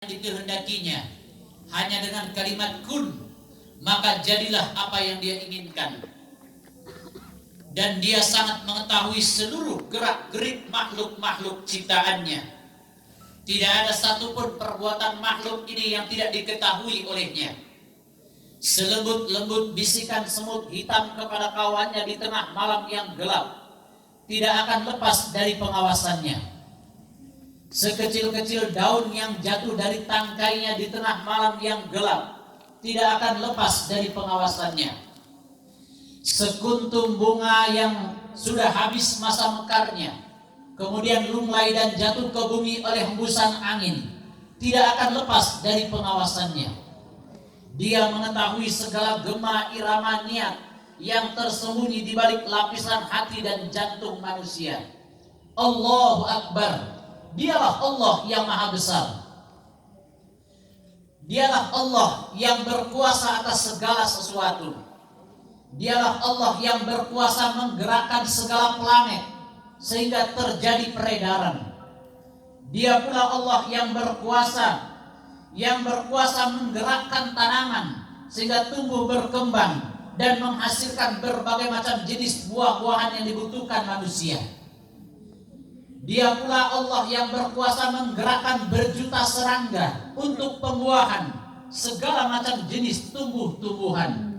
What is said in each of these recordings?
dikehendakinya. Hanya dengan kalimat kun, maka jadilah apa yang dia inginkan. Dan dia sangat mengetahui seluruh gerak-gerik makhluk-makhluk ciptaannya. Tidak ada satupun perbuatan makhluk ini yang tidak diketahui olehnya. Selembut-lembut bisikan semut hitam kepada kawannya di tengah malam yang gelap tidak akan lepas dari pengawasannya. Sekecil-kecil daun yang jatuh dari tangkainya di tengah malam yang gelap tidak akan lepas dari pengawasannya. Sekuntum bunga yang sudah habis masa mekarnya, kemudian lunglai dan jatuh ke bumi oleh hembusan angin, tidak akan lepas dari pengawasannya. Dia mengetahui segala gema irama niat yang tersembunyi di balik lapisan hati dan jantung manusia. Allahu Akbar. Dialah Allah yang maha besar. Dialah Allah yang berkuasa atas segala sesuatu. Dialah Allah yang berkuasa menggerakkan segala planet sehingga terjadi peredaran. Dia pula Allah yang berkuasa menggerakkan tanaman sehingga tumbuh berkembang dan menghasilkan berbagai macam jenis buah-buahan yang dibutuhkan manusia. Dia pula Allah yang berkuasa menggerakkan berjuta serangga untuk pembuahan segala macam jenis tumbuh-tumbuhan.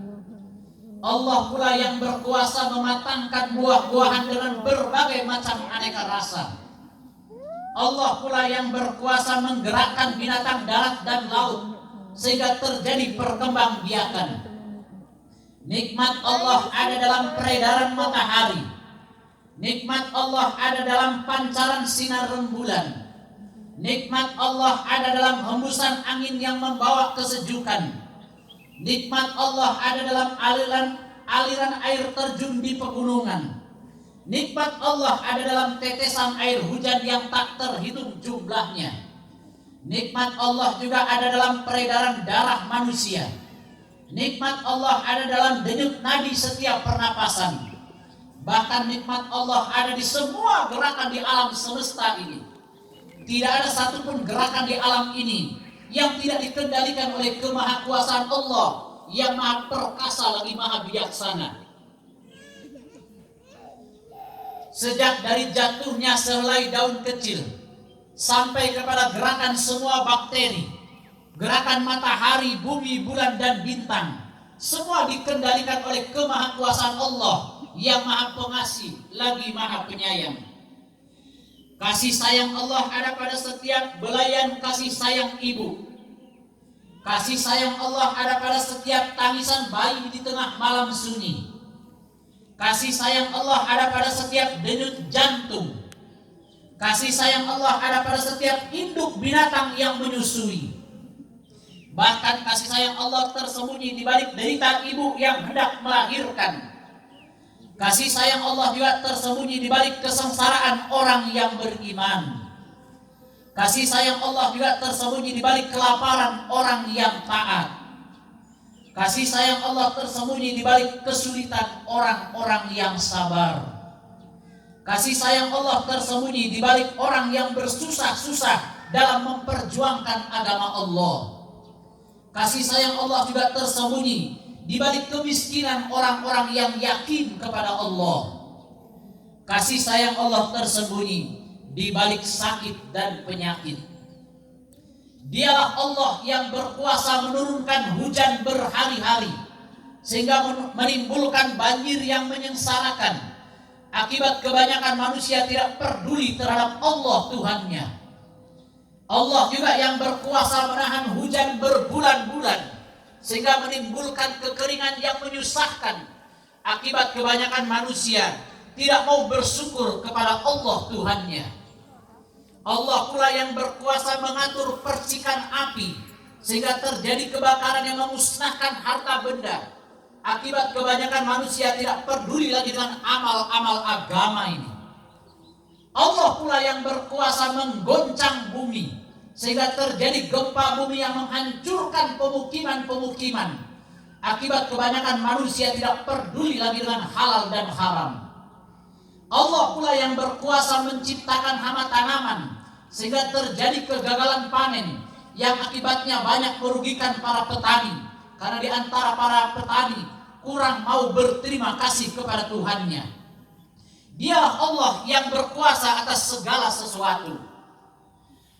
Allah pula yang berkuasa mematangkan buah-buahan dengan berbagai macam aneka rasa. Allah pula yang berkuasa menggerakkan binatang darat dan laut sehingga terjadi perkembangbiakan. Nikmat Allah ada dalam peredaran matahari. Nikmat Allah ada dalam pancaran sinar rembulan. Nikmat Allah ada dalam hembusan angin yang membawa kesejukan. Nikmat Allah ada dalam aliran air terjun di pegunungan. Nikmat Allah ada dalam tetesan air hujan yang tak terhitung jumlahnya. Nikmat Allah juga ada dalam peredaran darah manusia. Nikmat Allah ada dalam denyut nadi setiap pernapasan. Bahkan nikmat Allah ada di semua gerakan di alam semesta ini. Tidak ada satupun gerakan di alam ini yang tidak dikendalikan oleh kemahakuasaan Allah yang maha perkasa lagi maha bijaksana. Sejak dari jatuhnya sehelai daun kecil sampai kepada gerakan semua bakteri, gerakan matahari, bumi, bulan, dan bintang, semua dikendalikan oleh kemahakuasaan Allah yang maha pengasih lagi maha penyayang. Kasih sayang Allah ada pada setiap belayan kasih sayang ibu. Kasih sayang Allah ada pada setiap tangisan bayi di tengah malam sunyi. Kasih sayang Allah ada pada setiap denyut jantung. Kasih sayang Allah ada pada setiap induk binatang yang menyusui. Bahkan kasih sayang Allah tersembunyi di balik derita ibu yang hendak melahirkan. Kasih sayang Allah juga tersembunyi di balik kesengsaraan orang yang beriman. Kasih sayang Allah juga tersembunyi di balik kelaparan orang yang taat. Kasih sayang Allah tersembunyi di balik kesulitan orang-orang yang sabar. Kasih sayang Allah tersembunyi di balik orang yang bersusah-susah dalam memperjuangkan agama Allah. Kasih sayang Allah juga tersembunyi di balik kemiskinan orang-orang yang yakin kepada Allah. Kasih sayang Allah tersembunyi di balik sakit dan penyakit. Dialah Allah yang berkuasa menurunkan hujan berhari-hari sehingga menimbulkan banjir yang menyengsarakan akibat kebanyakan manusia tidak peduli terhadap Allah Tuhannya. Allah juga yang berkuasa menahan hujan berbulan-bulan sehingga menimbulkan kekeringan yang menyusahkan akibat kebanyakan manusia tidak mau bersyukur kepada Allah Tuhannya. Allah pula yang berkuasa mengatur percikan api sehingga terjadi kebakaran yang memusnahkan harta benda akibat kebanyakan manusia tidak peduli lagi dengan amal-amal agama ini. Allah pula yang berkuasa menggoncang bumi sehingga terjadi gempa bumi yang menghancurkan pemukiman-pemukiman akibat kebanyakan manusia tidak peduli lagi dengan halal dan haram. Allah pula yang berkuasa menciptakan hama tanaman sehingga terjadi kegagalan panen yang akibatnya banyak merugikan para petani, karena di antara para petani kurang mau berterima kasih kepada Tuhannya. Dia Allah yang berkuasa atas segala sesuatu.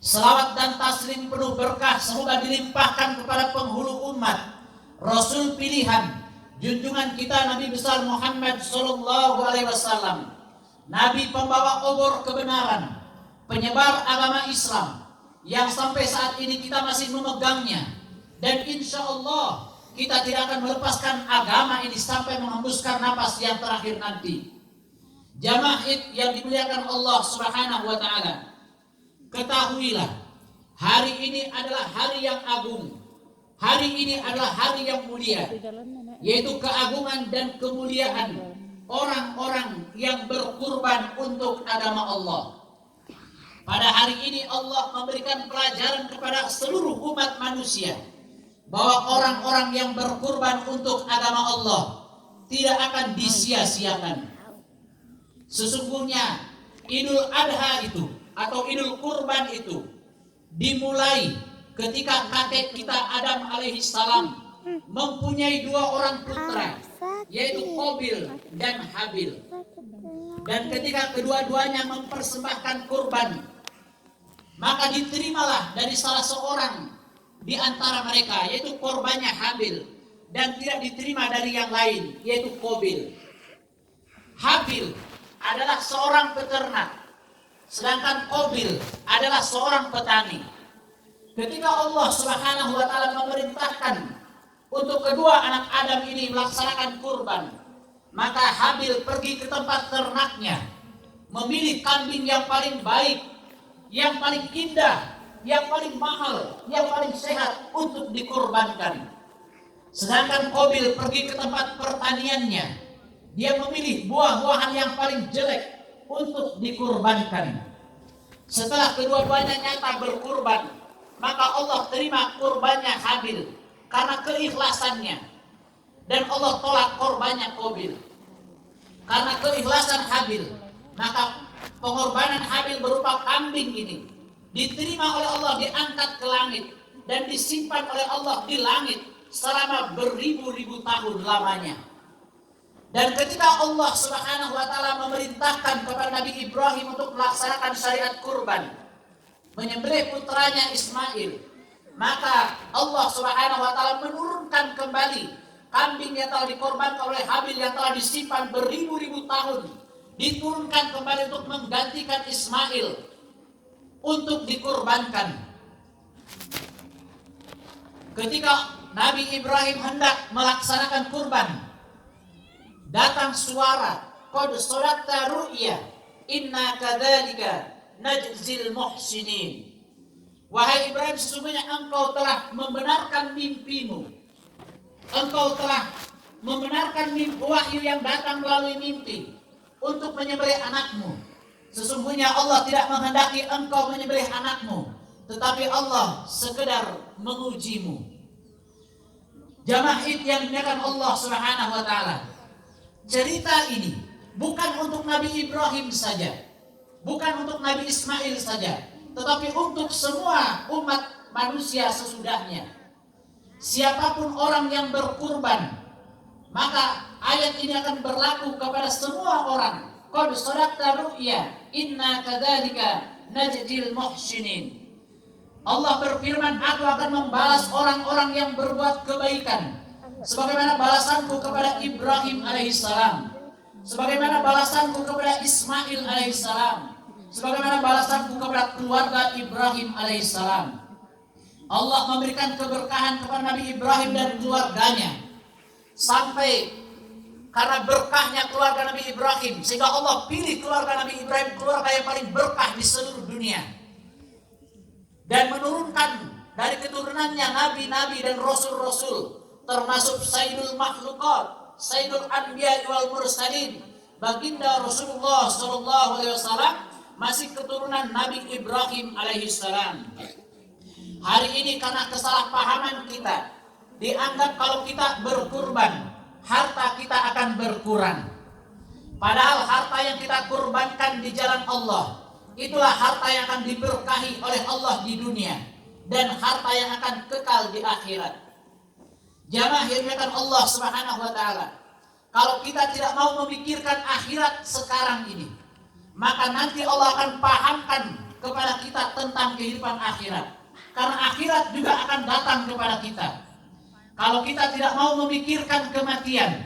Selawat dan taslim penuh berkah semoga dilimpahkan kepada penghulu umat, Rasul pilihan, junjungan kita Nabi besar Muhammad sallallahu alaihi wasallam, Nabi pembawa obor kebenaran, penyebar agama Islam yang sampai saat ini kita masih memegangnya, dan insya Allah kita tidak akan melepaskan agama ini sampai menghembuskan napas yang terakhir nanti. Jamaah yang dimuliakan Allah Subhanahu wa taala, ketahuilah hari ini adalah hari yang agung. Hari ini adalah hari yang mulia, yaitu keagungan dan kemuliaan orang-orang yang berkurban untuk agama Allah. Pada hari ini Allah memberikan pelajaran kepada seluruh umat manusia bahwa orang-orang yang berkurban untuk agama Allah tidak akan disia-siakan. Sesungguhnya Idul Adha itu atau Idul Kurban itu dimulai ketika kakek kita Adam alaihissalam mempunyai 2 orang putra, yaitu Qabil dan Habil. Dan ketika kedua-duanya mempersembahkan kurban, maka diterimalah dari salah seorang di antara mereka, yaitu korbannya Habil, dan tidak diterima dari yang lain, yaitu Qabil. Habil adalah seorang peternak, sedangkan Qabil adalah seorang petani. Ketika Allah Subhanahu wa taala memerintahkan untuk kedua anak Adam ini melaksanakan kurban, maka Habil pergi ke tempat ternaknya, memilih kambing yang paling baik, yang paling indah, yang paling mahal, yang paling sehat untuk dikurbankan. Sedangkan Qabil pergi ke tempat pertaniannya, dia memilih buah-buahan yang paling jelek untuk dikurbankan. Setelah kedua-duanya nyata berkurban, maka Allah terima kurbannya Habil karena keikhlasannya, dan Allah tolak korbannya Qabil. Karena keikhlasan Habil, maka pengorbanan Habil berupa kambing ini diterima oleh Allah, diangkat ke langit dan disimpan oleh Allah di langit selama beribu-ribu tahun lamanya. Dan ketika Allah Subhanahu wa taala memerintahkan kepada Nabi Ibrahim untuk melaksanakan syariat kurban, menyembelih putranya Ismail, maka Allah Subhanahu wa taala menurunkan kembali kambing yang telah dikorbankan oleh Habil yang telah disimpan beribu-ribu tahun, diturunkan kembali untuk menggantikan Ismail untuk dikurbankan. Ketika Nabi Ibrahim hendak melaksanakan kurban, datang suara, qad sadaqta ru'ya inna kadzalika najzil muhsinin. Wahai Ibrahim, sesungguhnya engkau telah membenarkan mimpimu. Engkau telah membenarkan mimpi wahyu yang datang melalui mimpi untuk menyembelih anakmu. Sesungguhnya Allah tidak menghendaki engkau menyembelih anakmu, tetapi Allah sekedar mengujimu. Jamaah yang dimuliakan Allah Subhanahu wa taala, cerita ini bukan untuk Nabi Ibrahim saja, bukan untuk Nabi Ismail saja, tetapi untuk semua umat manusia sesudahnya. Siapapun orang yang berkurban, maka ayat ini akan berlaku kepada semua orang. Qad sadaqta ru'ya inna kadzalika najzil muhsinin. Allah berfirman, aku akan membalas orang-orang yang berbuat kebaikan sebagaimana balasanku kepada Ibrahim alaihissalam, sebagaimana balasanku kepada Ismail alaihissalam, sebagaimana balasanku kepada keluarga Ibrahim alaihissalam. Allah memberikan keberkahan kepada Nabi Ibrahim dan keluarganya, sampai karena berkahnya keluarga Nabi Ibrahim, sehingga Allah pilih keluarga Nabi Ibrahim keluarga yang paling berkah di seluruh dunia, dan menurunkan dari keturunannya nabi-nabi dan rasul-rasul, termasuk Sayyidul Makhluqat, Sayyidul Anbiya wal Mursalin, baginda Rasulullah sallallahu alaihi wasallam, masih keturunan Nabi Ibrahim alaihissalam. Hari ini karena kesalahpahaman kita, dianggap kalau kita berkurban, harta kita akan berkurang. Padahal harta yang kita kurbankan di jalan Allah, itulah harta yang akan diberkahi oleh Allah di dunia. dan harta yang akan kekal di akhirat. Jamaah yang dimuliakan Allah Subhanahu wa taala. Kalau kita tidak mau memikirkan akhirat sekarang ini, maka nanti Allah akan pahamkan kepada kita tentang kehidupan akhirat. Karena akhirat juga akan datang kepada kita. Kalau kita tidak mau memikirkan kematian,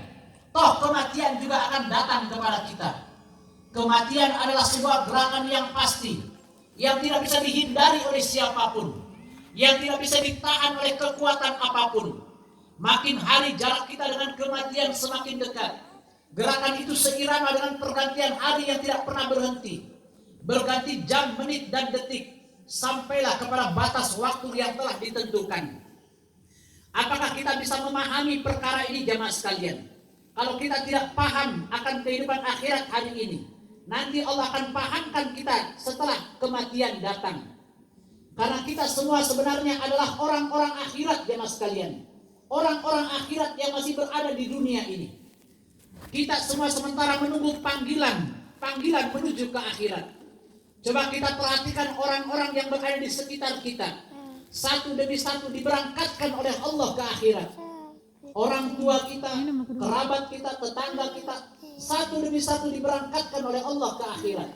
toh kematian juga akan datang kepada kita. Kematian adalah sebuah gerakan yang pasti, yang tidak bisa dihindari oleh siapapun, yang tidak bisa ditahan oleh kekuatan apapun. Makin hari jarak kita dengan kematian semakin dekat. Gerakan itu seirama dengan pergantian hari yang tidak pernah berhenti. Berganti jam, menit, dan detik. Sampailah kepada batas waktu yang telah ditentukan. Apakah kita bisa memahami perkara ini jamaah sekalian? Kalau kita tidak paham akan kehidupan akhirat hari ini, nanti Allah akan pahamkan kita setelah kematian datang. Karena kita semua sebenarnya adalah orang-orang akhirat jamaah sekalian. Orang-orang akhirat yang masih berada di dunia ini. Kita semua sementara menunggu panggilan menuju ke akhirat. Coba kita perhatikan orang-orang yang berada di sekitar kita. Satu demi satu diberangkatkan oleh Allah ke akhirat. Orang tua kita, kerabat kita, tetangga kita, satu demi satu diberangkatkan oleh Allah ke akhirat.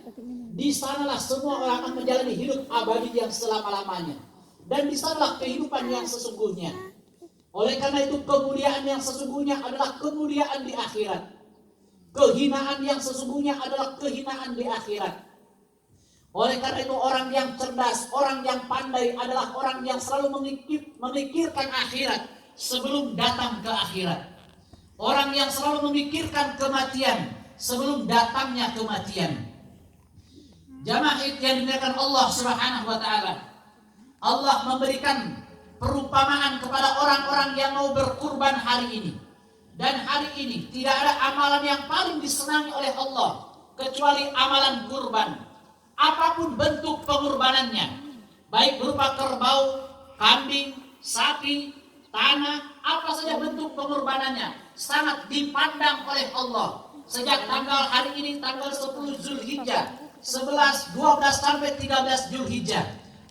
Di sanalah semua orang akan menjalani hidup abadi yang selama-lamanya. Dan di sanalah kehidupan yang sesungguhnya. Oleh karena itu kemuliaan yang sesungguhnya adalah kemuliaan di akhirat. Kehinaan yang sesungguhnya adalah kehinaan di akhirat. Oleh karena itu orang yang cerdas, orang yang pandai adalah orang yang selalu memikirkan akhirat sebelum datang ke akhirat. Orang yang selalu memikirkan kematian sebelum datangnya kematian. Jamaah yang dimuliakan Allah Subhanahu wa taala. Allah memberikan perumpamaan kepada orang-orang yang mau berkurban hari ini. Dan hari ini tidak ada amalan yang paling disenangi oleh Allah kecuali amalan kurban. Apapun bentuk pengorbanannya, baik berupa kerbau, kambing, sapi, tanah, apa saja bentuk pengorbanannya, sangat dipandang oleh Allah. Sejak tanggal hari ini, tanggal 10 Zulhijjah, 11, 12 sampai 13 Zulhijjah,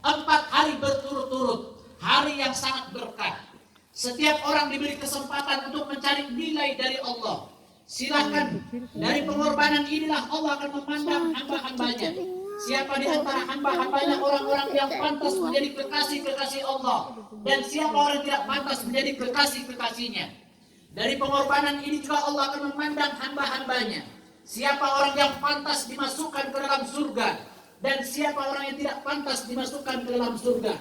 4 hari berturut-turut, hari yang sangat berkah. Setiap orang diberi kesempatan untuk mencari nilai dari Allah. Silahkan, dari pengorbanan inilah Allah akan memandang hamba-hambanya. Siapa di antara hamba-hambanya orang-orang yang pantas menjadi kekasih-kekasih Allah, dan siapa orang yang tidak pantas menjadi kekasih-kekasihnya. Dari pengorbanan ini juga Allah akan memandang hamba-hambanya. Siapa orang yang pantas dimasukkan ke dalam surga, dan siapa orang yang tidak pantas dimasukkan ke dalam surga.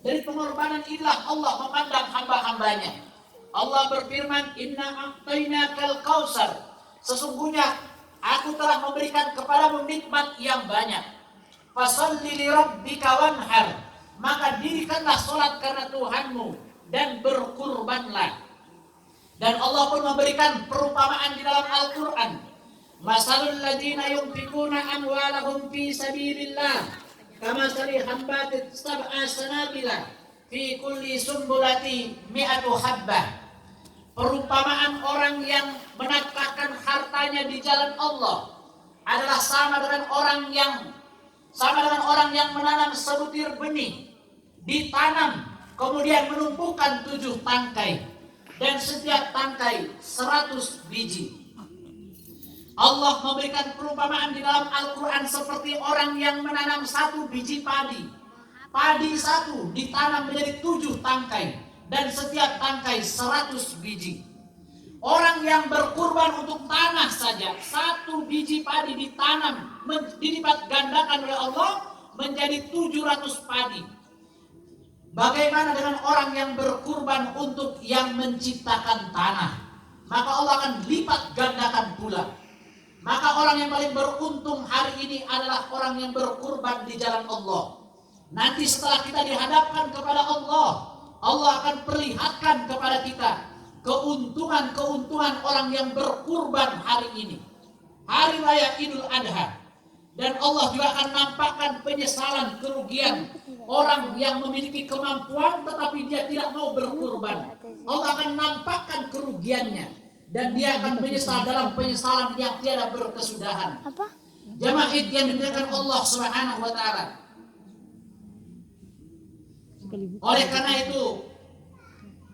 Dari pengorbanan inilah Allah memandang hamba-hambanya. Allah berfirman, Inna a'tainakal kautsar. Sesungguhnya aku telah memberikan kepadamu nikmat yang banyak. Fasholli li rabbika wanhar. Maka dirikanlah sholat karena Tuhanmu dan berkurbanlah. Dan Allah pun memberikan perumpamaan di dalam Al-Quran. Masalul ladina yunfikuna amwalahum fi sabilillah kamasali hambatin sab'a sanabila fi kulli sumbulati mi'atu habbah. Perumpamaan orang yang menafkahkan hartanya di jalan Allah adalah sama dengan orang yang menanam sebutir benih, ditanam kemudian menumpukan 7 tangkai, dan setiap tangkai 100 biji. Allah memberikan perumpamaan di dalam Al-Quran seperti orang yang menanam 1 biji padi. Padi 1 ditanam menjadi 7 tangkai, dan setiap tangkai 100 biji. Orang yang berkurban untuk tanah saja, 1 biji padi ditanam, dilipat gandakan oleh Allah menjadi 700 padi. Bagaimana dengan orang yang berkurban untuk yang menciptakan tanah? Maka Allah akan lipat gandakan pula. Maka orang yang paling beruntung hari ini adalah orang yang berkurban di jalan Allah. Nanti setelah kita dihadapkan kepada Allah, Allah akan perlihatkan kepada kita keuntungan orang yang berkurban hari ini, hari raya Idul Adha. Dan Allah juga akan nampakkan penyesalan, kerugian orang yang memiliki kemampuan tetapi dia tidak mau berkurban. Allah akan nampakkan kerugiannya, dan dia akan menyesal dalam penyesalan yang tiada berkesudahan. Jamaah yang dimuliakan Allah Subhanahu wa taala. Oleh karena itu,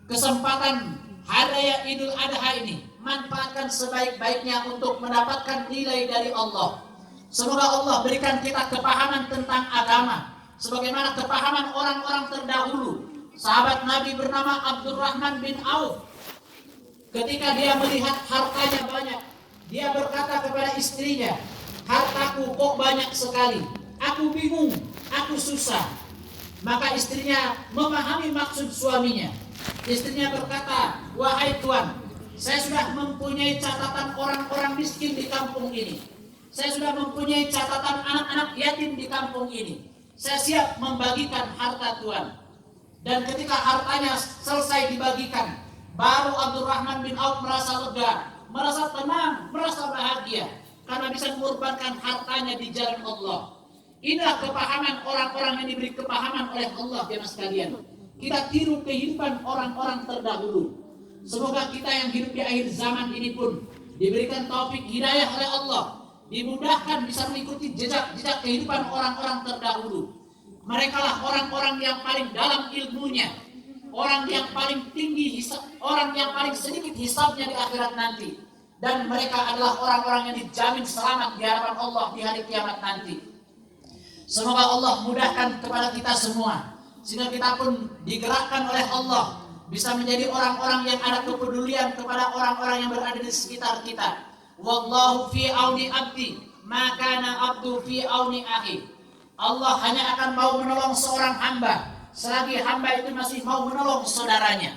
kesempatan Hari Raya Idul Adha ini manfaatkan sebaik-baiknya untuk mendapatkan nilai dari Allah. Semoga Allah berikan kita kepahaman tentang agama sebagaimana kepahaman orang-orang terdahulu. Sahabat Nabi bernama Abdurrahman bin Auf, ketika dia melihat hartanya banyak, dia berkata kepada istrinya, "Hartaku kok banyak sekali, aku bingung, aku susah." Maka istrinya memahami maksud suaminya. Istrinya berkata, "Wahai Tuan, saya sudah mempunyai catatan orang-orang miskin di kampung ini. Saya sudah mempunyai catatan anak-anak yatim di kampung ini. Saya siap membagikan harta Tuan." Dan ketika hartanya selesai dibagikan, baru Abdurrahman bin Auf merasa lega, merasa tenang, merasa bahagia karena bisa mengorbankan hartanya di jalan Allah. Inilah kepahaman orang-orang yang diberi kepahaman oleh Allah, jemaah sekalian. Kita tiru kehidupan orang-orang terdahulu. Semoga kita yang hidup di akhir zaman ini pun diberikan taufik hidayah oleh Allah, dimudahkan bisa mengikuti jejak-jejak kehidupan orang-orang terdahulu. Mereka lah orang-orang yang paling dalam ilmunya, orang yang paling tinggi orang yang paling sedikit hisabnya di akhirat nanti. Dan mereka adalah orang-orang yang dijamin selamat di hadapan Allah di hari kiamat nanti. Semoga Allah mudahkan kepada kita semua, sehingga kita pun digerakkan oleh Allah bisa menjadi orang-orang yang ada kepedulian kepada orang-orang yang berada di sekitar kita. Wallahu fi auni abdi, maka na abdu fi auni akhi. Allah hanya akan mau menolong seorang hamba selagi hamba itu masih mau menolong saudaranya.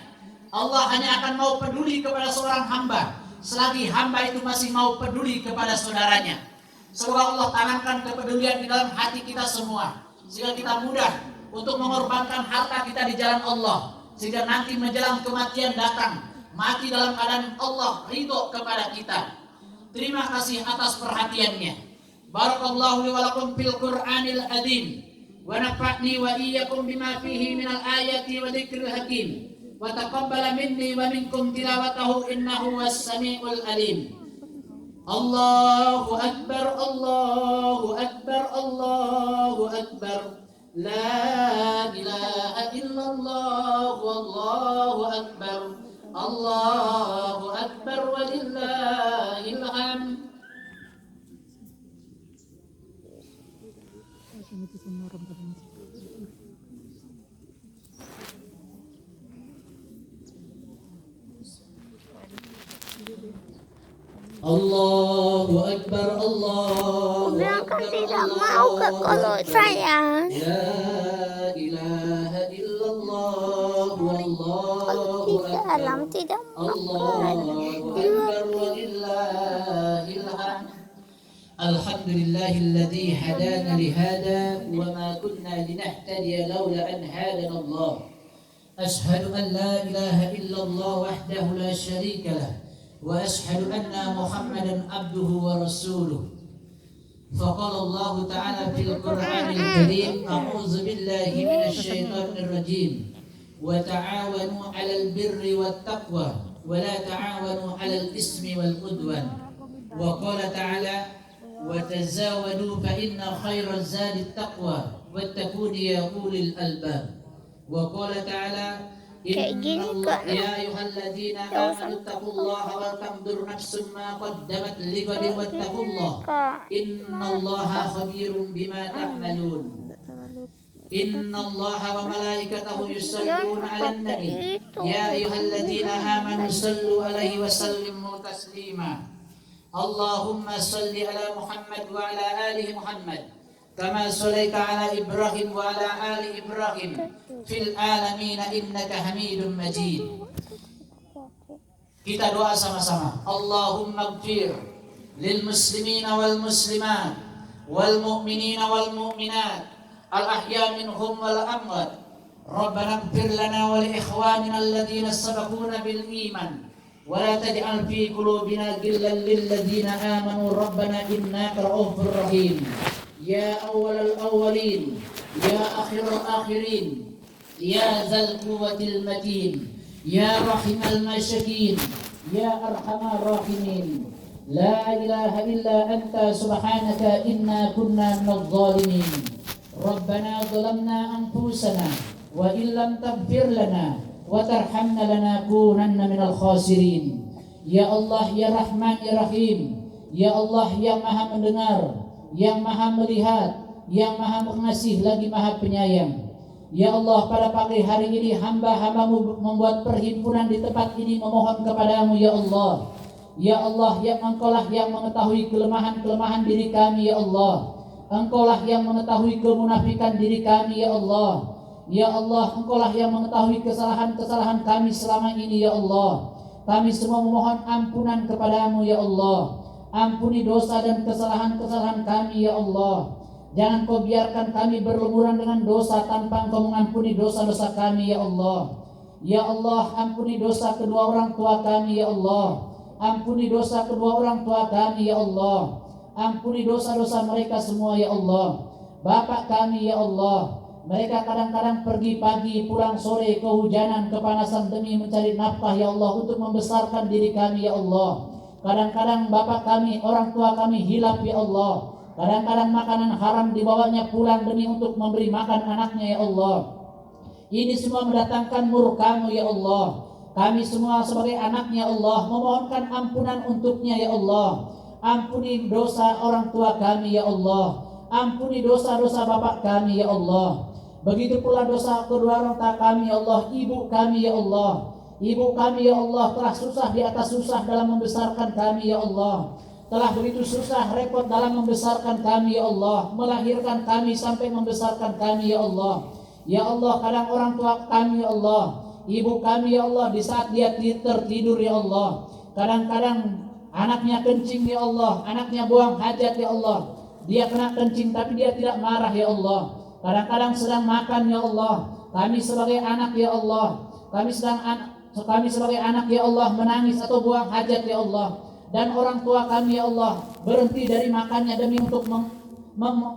Allah hanya akan mau peduli kepada seorang hamba selagi hamba itu masih mau peduli kepada saudaranya. Semoga Allah tanamkan kepedulian di dalam hati kita semua, sehingga kita mudah untuk mengorbankan harta kita di jalan Allah, sehingga nanti menjelang kematian datang, mati dalam keadaan Allah ridho kepada kita. Terima kasih atas perhatiannya. Barakallahu li wa lakum fil Qur'anil azim, wa nafa'ni wa iyyakum bima fihi minal ayati wa dzikril hakim, wa taqabbala minni wa minkum tilawatahu innahu was-sami'ul alim. Allahu akbar, Allahu akbar, Allahu akbar. La ilaha illallah, wallahu akbar. Allahu akbar walillahil hamd. Allahu Akbar, Allahu Akbar, tidak mau ke kalau saya. La ilaha illallah, wallahu akbar. Tidak mau. Allahu Akbar walillahil hamd. Alhamdulillahilladzi hadana lihada wa ma kunna linahtadiya laula an hadana Allah. Ashhadu an la ilaha illallah wahdahu la syarika lah. وأشهد أن محمدا عبده ورسوله. فقال الله تعالى في القرآن الكريم: أعوذ بالله من الشيطان الرجيم وتعاونوا على البر والتقوى ولا تعاونوا على الإثم والعدوان. وقال تعالى: وتزاودوا فإن خير الزاد التقوى واتقون يا أولي الألباب. وقال تعالى: يا أيها الذين آمنوا اتقوا الله ولتنظر نفس ما قدمت لغد واتقوا الله إن الله خبير بما تعملون. إن الله وملائكته يصلون على النبي يا أيها الذين آمنوا صلوا عليه وسلموا تسليما. اللهم صل على محمد وعلى آل محمد كما صليت على إبراهيم وعلى آل إبراهيم في العالمين إنك حميد مجيد. Kita doa sama-sama. Allahumma ighfir lil muslimina wal muslimat wal mu'minina wal mu'minat al ahya minhum wal amwat. Rabbana ighfir lana wa li ikhwanina alladhina sabaquna bil iman wa la taj'al fi qulubina ghillan lil ladzina amanu rabbana innaka ra'ufur rahim. Ya awwalal awwalin, ya akhiral akhirin, ya dzal quwwatil matin, ya rahimal masyakin, ya arhamar rahimin. La ilaha illa anta subhanaka inna kunna minadh dhalimin. Rabbana zalamna anfusana wa illam taghfir lana wa tarhamna lanakunanna minal khasirin. Ya Allah, ya Rahman, ya Rahim, ya Allah yang maha mendengar, yang maha melihat, yang maha pengasih lagi maha penyayang. Ya Allah, pada pagi hari ini hamba-hambamu membuat perhimpunan di tempat ini memohon kepadamu ya Allah. Ya Allah, yang Engkaulah yang mengetahui kelemahan-kelemahan diri kami ya Allah. Engkaulah yang mengetahui kemunafikan diri kami ya Allah. Ya Allah, Engkaulah yang mengetahui kesalahan-kesalahan kami selama ini ya Allah. Kami semua memohon ampunan kepadamu ya Allah. Ampuni dosa dan kesalahan-kesalahan kami ya Allah. Jangan kau biarkan kami berlumuran dengan dosa tanpa engkau mengampuni dosa-dosa kami ya Allah. Ya Allah, ampuni dosa kedua orang tua kami ya Allah. Ampuni dosa kedua orang tua kami ya Allah. Ampuni dosa-dosa mereka semua ya Allah. Bapak kami ya Allah, mereka kadang-kadang pergi pagi pulang sore, kehujanan, kepanasan demi mencari nafkah ya Allah untuk membesarkan diri kami ya Allah. Kadang-kadang bapak kami, orang tua kami hilaf ya Allah. Kadang-kadang makanan haram dibawanya pulang demi untuk memberi makan anaknya ya Allah. Ini semua mendatangkan murka-Mu ya Allah. Kami semua sebagai anaknya Allah memohonkan ampunan untuknya ya Allah. Ampuni dosa orang tua kami ya Allah. Ampuni dosa-dosa bapak kami ya Allah. Begitu pula dosa kedua orang tua kami ya Allah. Ibu kami ya Allah. Ibu kami ya Allah telah susah di atas susah dalam membesarkan kami ya Allah. Telah begitu susah repot dalam membesarkan kami ya Allah, melahirkan kami sampai membesarkan kami ya Allah. Ya Allah, kadang orang tua kami ya Allah, ibu kami ya Allah di saat dia tertidur ya Allah, kadang-kadang anaknya kencing ya Allah, anaknya buang hajat ya Allah, dia kena kencing tapi dia tidak marah ya Allah. Kadang-kadang sedang makan ya Allah, kami sebagai anak ya Allah, kami sebagai anak ya Allah menangis atau buang hajat ya Allah. Dan orang tua kami ya Allah berhenti dari makannya demi untuk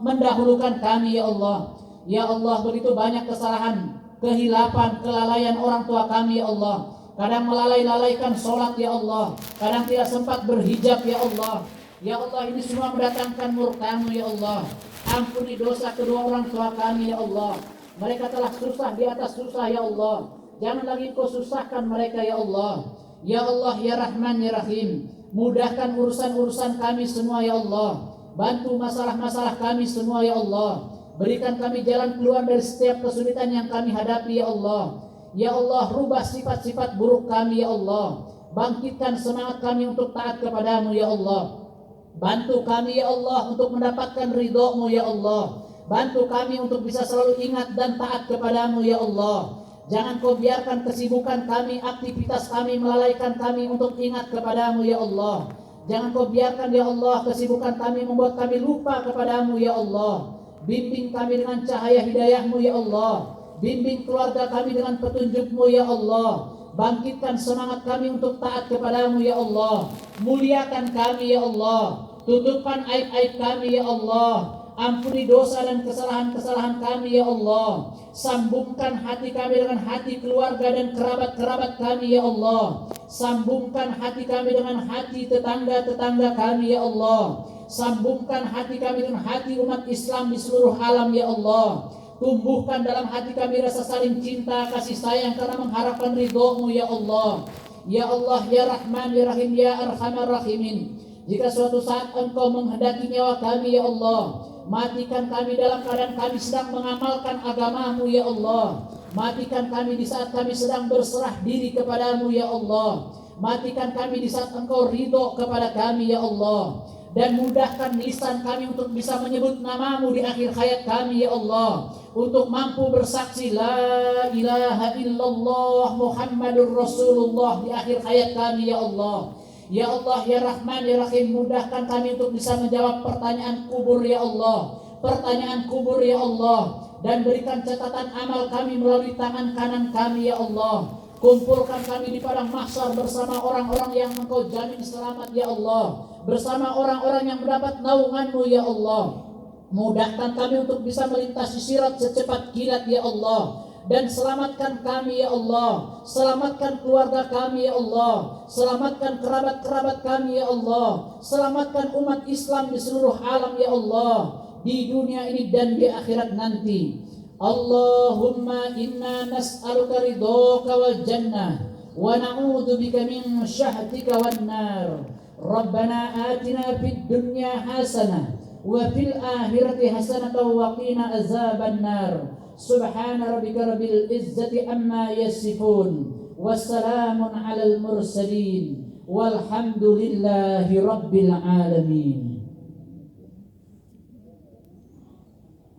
mendahulukan kami ya Allah. Ya Allah, begitu banyak kesalahan, kehilapan, kelalaian orang tua kami ya Allah. Kadang melalaikan sholat ya Allah, kadang tidak sempat berhijab ya Allah. Ya Allah, ini semua mendatangkan murka-Mu ya Allah. Ampuni dosa kedua orang tua kami ya Allah. Mereka telah susah di atas susah ya Allah. Jangan lagi Kau susahkan mereka ya Allah. Ya Allah, ya Rahman, ya Rahim, mudahkan urusan-urusan kami semua ya Allah. Bantu masalah-masalah kami semua ya Allah. Berikan kami jalan keluar dari setiap kesulitan yang kami hadapi ya Allah. Ya Allah, rubah sifat-sifat buruk kami ya Allah. Bangkitkan semangat kami untuk taat kepadamu ya Allah. Bantu kami ya Allah untuk mendapatkan ridho-Mu ya Allah. Bantu kami untuk bisa selalu ingat dan taat kepadamu ya Allah. Jangan Kau biarkan kesibukan kami, aktivitas kami melalaikan kami untuk ingat kepadamu ya Allah. Jangan Kau biarkan ya Allah kesibukan kami membuat kami lupa kepadamu ya Allah. Bimbing kami dengan cahaya hidayah-Mu ya Allah. Bimbing keluarga kami dengan petunjuk-Mu ya Allah. Bangkitkan semangat kami untuk taat kepadamu ya Allah. Muliakan kami ya Allah. Tutupkan aib-aib kami ya Allah. Ampuni dosa dan kesalahan-kesalahan kami ya Allah. Sambungkan hati kami dengan hati keluarga dan kerabat-kerabat kami ya Allah. Sambungkan hati kami dengan hati tetangga-tetangga kami ya Allah. Sambungkan hati kami dengan hati umat Islam di seluruh alam ya Allah. Tumbuhkan dalam hati kami rasa saling cinta, kasih sayang karena mengharapkan ridho-Mu ya Allah. Ya Allah, ya Rahman, ya Rahim, ya Arhamar Rahimin. Jika suatu saat Engkau menghendaki nyawa kami ya Allah, matikan kami dalam keadaan kami sedang mengamalkan agama-Mu ya Allah. Matikan kami di saat kami sedang berserah diri kepadamu ya Allah. Matikan kami di saat Engkau ridho kepada kami ya Allah. Dan mudahkan lisan kami untuk bisa menyebut nama-Mu di akhir hayat kami ya Allah. Untuk mampu bersaksi la ilaha illallah Muhammadur Rasulullah di akhir hayat kami ya Allah. Ya Allah, ya Rahman, ya Rahim, mudahkan kami untuk bisa menjawab pertanyaan kubur ya Allah. Pertanyaan kubur ya Allah. Dan berikan catatan amal kami melalui tangan kanan kami ya Allah. Kumpulkan kami di padang mahsyar bersama orang-orang yang Engkau jamin selamat ya Allah. Bersama orang-orang yang mendapat naungan-Mu ya Allah. Mudahkan kami untuk bisa melintasi sirat secepat kilat ya Allah. Dan selamatkan kami ya Allah. Selamatkan keluarga kami ya Allah. Selamatkan kerabat-kerabat kami ya Allah. Selamatkan umat Islam di seluruh alam ya Allah. Di dunia ini dan di akhirat nanti. Allahumma inna nas'aluka ridhaka wal jannah wa na'udzu bika min syahtika wan nar. Rabbana atina fid dunya hasanah wa fil akhirati hasanah wa qina azaban nar. Subhana rabbika rabbil izzati amma yasifun. Wassalamun alal mursalin. Walhamdulillahi rabbil alamin.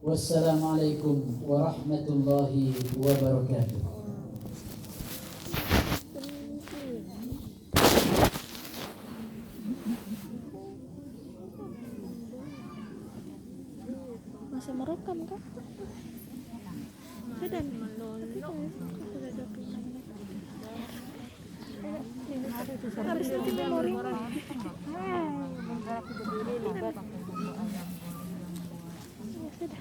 Wassalamualaikum warahmatullahi wabarakatuh. Masih merekam kah? Sudah. Habis nanti memori. Ya sudah.